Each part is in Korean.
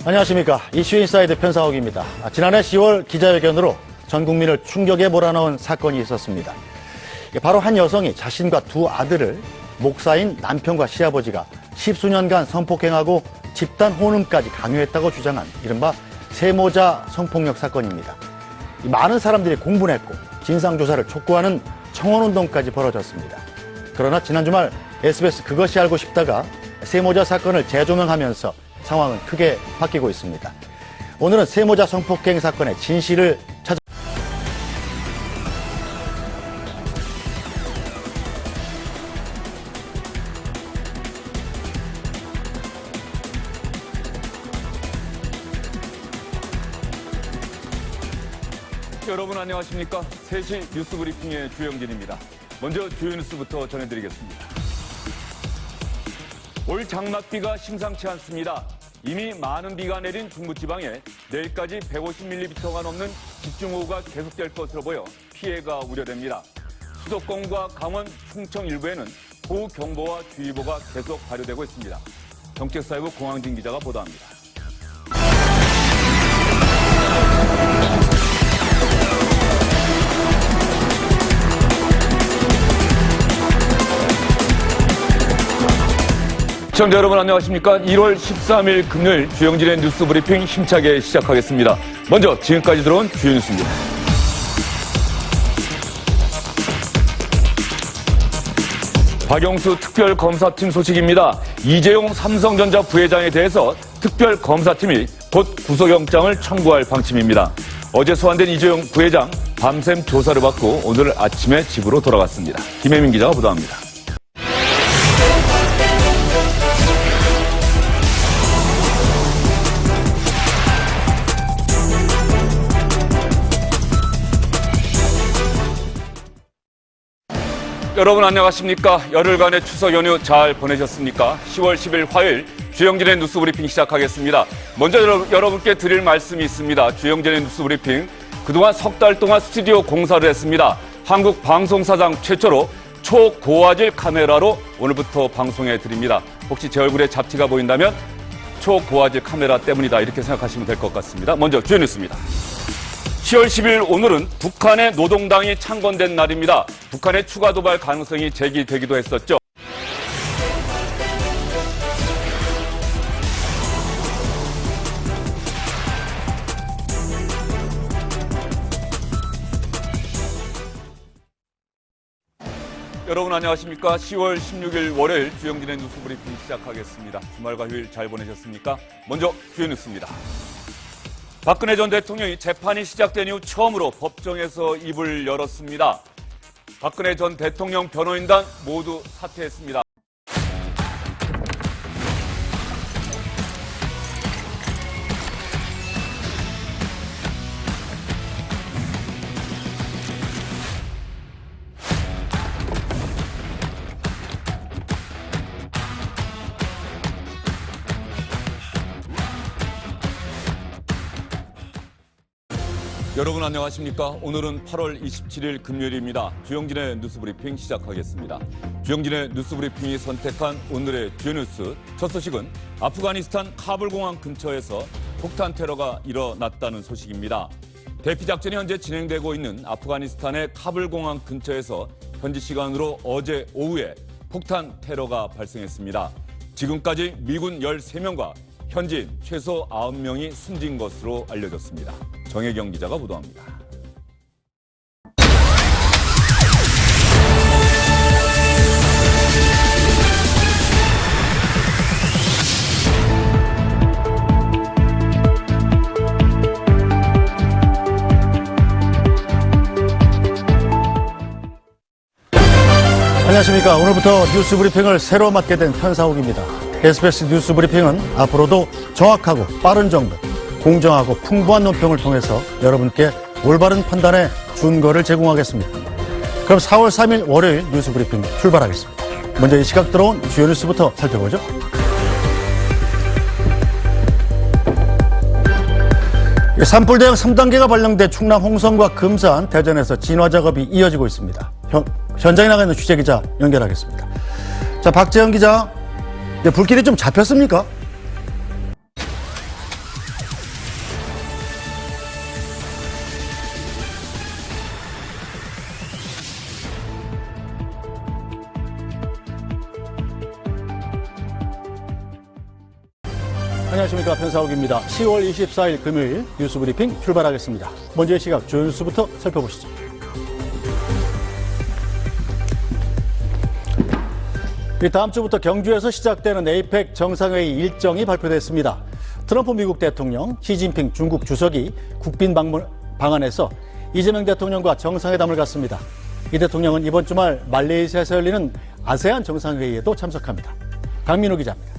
안녕하십니까. 이슈인사이드 편사옥입니다. 지난해 10월 기자회견으로 전 국민을 충격에 몰아넣은 사건이 있었습니다. 바로 한 여성이 자신과 두 아들을 목사인 남편과 시아버지가 십수년간 성폭행하고 집단 혼음까지 강요했다고 주장한 이른바 세모자 성폭력 사건입니다. 많은 사람들이 공분했고 진상조사를 촉구하는 청원운동까지 벌어졌습니다. 그러나 지난 주말 SBS 그것이 알고 싶다가 세모자 사건을 재조명하면서 상황은 크게 바뀌고 있습니다. 오늘은 세모자 성폭행 사건의 진실을 찾아 여러분 안녕하십니까? 3시 뉴스 브리핑의 주영진입니다. 먼저 주요 뉴스부터 전해드리겠습니다. 올 장맛비가 심상치 않습니다. 이미 많은 비가 내린 중부지방에 내일까지 150mm가 넘는 집중호우가 계속될 것으로 보여 피해가 우려됩니다. 수도권과 강원, 충청 일부에는 호우경보와 주의보가 계속 발효되고 있습니다. 정책사회부 공항진 기자가 보도합니다. 시청자 여러분 안녕하십니까? 1월 13일 금요일 주영진의 뉴스 브리핑 힘차게 시작하겠습니다. 먼저 지금까지 들어온 주요 뉴스입니다. 박영수 특별검사팀 소식입니다. 이재용 삼성전자 부회장에 대해서 특별검사팀이 곧 구속영장을 청구할 방침입니다. 어제 소환된 이재용 부회장 밤샘 조사를 받고 오늘 아침에 집으로 돌아갔습니다. 김혜민 기자가 보도합니다. 여러분 안녕하십니까? 열흘간의 추석 연휴 잘 보내셨습니까? 10월 10일 화요일 주영진의 뉴스 브리핑 시작하겠습니다. 먼저 여러분께 드릴 말씀이 있습니다. 주영진의 뉴스 브리핑 그동안 석 달 동안 스튜디오 공사를 했습니다. 한국 방송사상 최초로 초고화질 카메라로 오늘부터 방송해 드립니다. 혹시 제 얼굴에 잡티가 보인다면 초고화질 카메라 때문이다 이렇게 생각하시면 될 것 같습니다. 먼저 주요 뉴스입니다. 10월 10일 오늘은 북한의 노동당이 창건된 날입니다. 북한의 추가 도발 가능성이 제기되기도 했었죠. 여러분 안녕하십니까? 10월 16일 월요일 주영진의 뉴스 브리핑 시작하겠습니다. 주말과 휴일 잘 보내셨습니까? 먼저 주요 뉴스입니다. 박근혜 전 대통령이 재판이 시작된 이후 처음으로 법정에서 입을 열었습니다. 박근혜 전 대통령 변호인단 모두 사퇴했습니다. 여러분 안녕하십니까? 오늘은 8월 27일 금요일입니다. 주영진의 뉴스 브리핑 시작하겠습니다. 주영진의 뉴스 브리핑이 선택한 오늘의 주요 뉴스 첫 소식은 아프가니스탄 카불 공항 근처에서 폭탄 테러가 일어났다는 소식입니다. 대피 작전이 현재 진행되고 있는 아프가니스탄의 카불 공항 근처에서 현지 시간으로 어제 오후에 폭탄 테러가 발생했습니다. 지금까지 미군 13명과 현지인 최소 9명이 숨진 것으로 알려졌습니다. 정혜경 기자가 보도합니다. 안녕하십니까. 오늘부터 뉴스 브리핑을 새로 맡게 된 편사옥입니다. SBS 뉴스 브리핑은 앞으로도 정확하고 빠른 정보, 공정하고 풍부한 논평을 통해서 여러분께 올바른 판단의 준거를 제공하겠습니다. 그럼 4월 3일 월요일 뉴스 브리핑 출발하겠습니다. 먼저 이 시각 들어온 주요 뉴스부터 살펴보죠. 산불 대응 3단계가 발령돼 충남 홍성과 금산, 대전에서 진화 작업이 이어지고 있습니다. 현장에 나가 있는 취재기자 연결하겠습니다. 자, 박재현 기자, 불길이 좀 잡혔습니까? 안녕하십니까. 편사옥입니다. 10월 24일 금요일 뉴스 브리핑 출발하겠습니다. 먼저 이 시각 주요 뉴스부터 살펴보시죠. 다음 주부터 경주에서 시작되는 에이펙 정상회의 일정이 발표됐습니다. 트럼프 미국 대통령, 시진핑 중국 주석이 국빈 방문 방한해서 이재명 대통령과 정상회담을 갖습니다. 이 대통령은 이번 주말 말레이시아에서 열리는 아세안 정상회의에도 참석합니다. 강민호 기자입니다.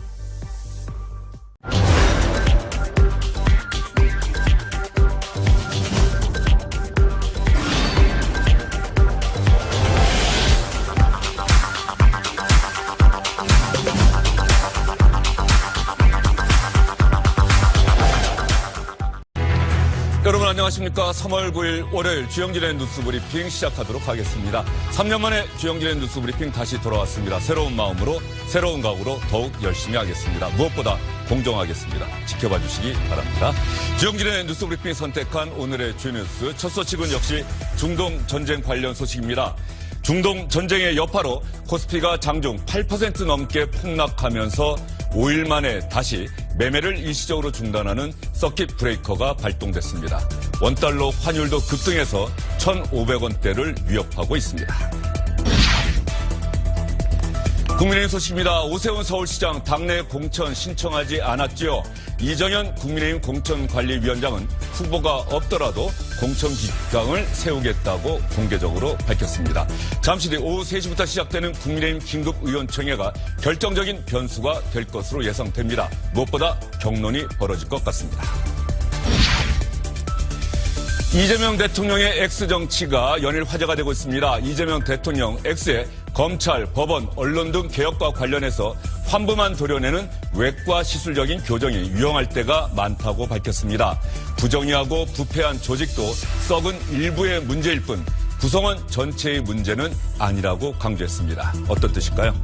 여러분 안녕하십니까. 3월 9일 월요일 주영진의 뉴스 브리핑 시작하도록 하겠습니다. 3년 만에 주영진의 뉴스 브리핑 다시 돌아왔습니다. 새로운 마음으로 새로운 각오로 더욱 열심히 하겠습니다. 무엇보다 공정하겠습니다. 지켜봐 주시기 바랍니다. 주영진의 뉴스 브리핑 선택한 오늘의 주요 뉴스 첫 소식은 역시 중동 전쟁 관련 소식입니다. 중동 전쟁의 여파로 코스피가 장중 8% 넘게 폭락하면서 5일 만에 다시 매매를 일시적으로 중단하는 서킷 브레이커가 발동됐습니다. 원달러 환율도 급등해서 1,500원대를 위협하고 있습니다. 국민의힘 소식입니다. 오세훈 서울시장 당내 공천 신청하지 않았지요. 이정현 국민의힘 공천관리위원장은 후보가 없더라도 공천 기강을 세우겠다고 공개적으로 밝혔습니다. 잠시 뒤 오후 3시부터 시작되는 국민의힘 긴급의원총회가 결정적인 변수가 될 것으로 예상됩니다. 무엇보다 격론이 벌어질 것 같습니다. 이재명 대통령의 X정치가 연일 화제가 되고 있습니다. 이재명 대통령 X의 검찰, 법원, 언론 등 개혁과 관련해서 환부만 도려내는 외과 시술적인 교정이 유용할 때가 많다고 밝혔습니다. 부정의하고 부패한 조직도 썩은 일부의 문제일 뿐 구성원 전체의 문제는 아니라고 강조했습니다. 어떤 뜻일까요?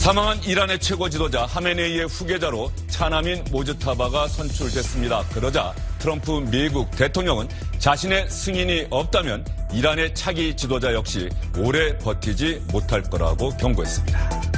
사망한 이란의 최고 지도자 하메네이의 후계자로 차남인 모즈타바가 선출됐습니다. 그러자 트럼프 미국 대통령은 자신의 승인이 없다면 이란의 차기 지도자 역시 오래 버티지 못할 거라고 경고했습니다.